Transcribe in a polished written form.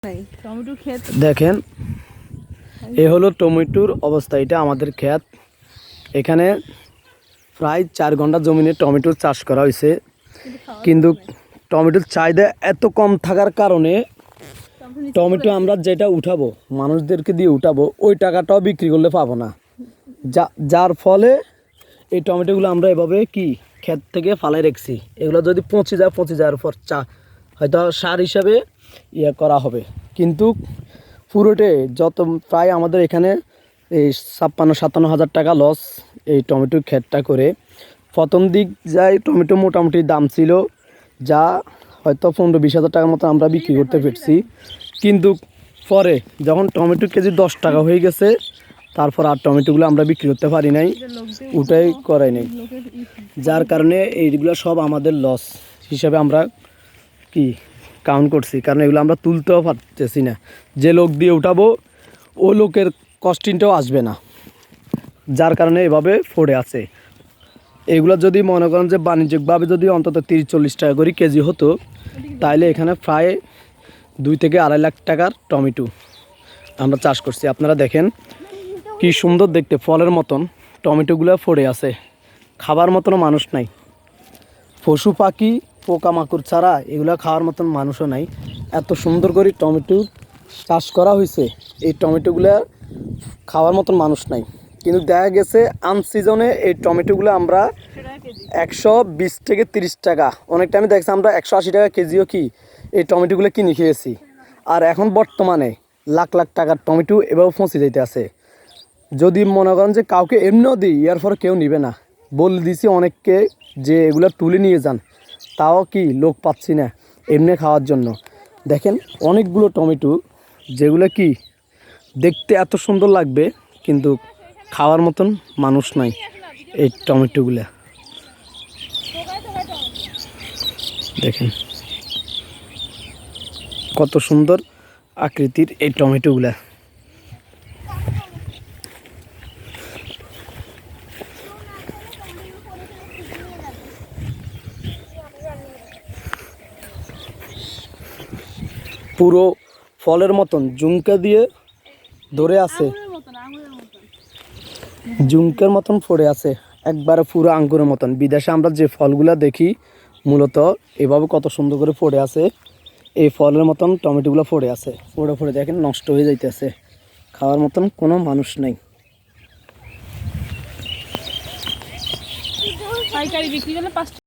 Tomato ক্ষেত দেখেন, এ হলো টমেটোর অবস্থা। এটা আমাদের ক্ষেত। এখানে প্রায় 4 ঘন্টা জমিনে টমেটোর চাষ করা হয়েছে, কিন্তু টমেটোর চাহিদা এত কম থাকার কারণে টমেটো আমরা যেটা উঠাবো, মানুষদেরকে দিয়ে উঠাবো, ওই টাকাটাও বিক্রি করলে পাবো না। যার ফলে এই টমেটোগুলো আমরা এভাবে কি ক্ষেত থেকে ফালাই রেখেছি। এগুলো যদি পচে যাওয়ার পর হয়তো সার হিসাবে করা হবে, কিন্তু পুরোটাই প্রায় আমাদের এখানে এই 56-57 হাজার টাকা লস এই টমেটোর ক্ষেতটা করে। প্রথম দিক যায় টমেটো মোটামুটি দাম ছিল, যা হয়তো 15-20 হাজার টাকার মতো আমরা বিক্রি করতে পেরেছি, কিন্তু পরে যখন টমেটো কেজি 10 টাকা হয়ে গেছে, তারপর আর টমেটোগুলো আমরা বিক্রি করতে পারি নাই, ওটাই করাই নাই। যার কারণে এইগুলো সব আমাদের লস হিসাবে আমরা কি কাউন্ট করছি, কারণ এগুলো আমরা তুলতেও পারতেছি না। যে লোক দিয়ে উঠাবো ও লোকের কস্টিংটাও আসবে না, যার কারণে এভাবে পড়ে আছে। এগুলো যদি মনে করেন যে বাণিজ্যিকভাবে যদি অন্তত 30-40 টাকা করে কেজি হতো, তাইলে এখানে প্রায় 2 থেকে 2.5 লাখ টাকার টমেটো আমরা চাষ করছি। আপনারা দেখেন কি সুন্দর দেখতে, ফলের মতন টমেটোগুলো পড়ে আছে, খাবার মতনও মানুষ নাই। পশু পাখি পোকামাকড় ছাড়া এগুলো খাওয়ার মতন মানুষও নাই। এত সুন্দর করে টমেটো চাষ করা হয়েছে, এই টমেটোগুলো খাওয়ার মতন মানুষ নাই। কিন্তু দেখা গেছে আনসিজনে এই টমেটোগুলো আমরা 120 থেকে 30 টাকা, অনেক টাইমে দেখছি আমরা 180 টাকা কেজিও কি এই টমেটোগুলো কিনে খেয়েছি। আর এখন বর্তমানে লাখ লাখ টাকার টমেটো এভাবে পৌঁছে যেতে আছে। যদি মনে করেন যে কাউকে এমনিও দিই, এর পর কেউ নিবে না। বলে দিছি অনেককে যে এগুলো তুলে নিয়ে যান, তাও কি লোক পাচ্ছি না এমনি খাওয়ার জন্য। দেখেন অনেকগুলো টমেটো, যেগুলো কি দেখতে এত সুন্দর লাগবে, কিন্তু খাওয়ার মতন মানুষ নাই এই টমেটোগুলা। দেখেন কত সুন্দর আকৃতির এই টমেটোগুলা। পুরো ফলের মতন জুমকা দিয়ে ধরে আছে, জুমকের মতন পড়ে আছে, একবারে পুরো আঙ্গুরের মতন। বিদেশে আমরা যে ফলগুলা দেখি মূলত এভাবে কত সুন্দর করে পড়ে আছে, এই ফলের মতন টমেটোগুলো পড়ে আছে। পড়ে দেখেন নষ্ট হয়ে যাইতেছে, খাওয়ার মতন কোনো মানুষ নাই। পাইকারি বিক্রি করলে 5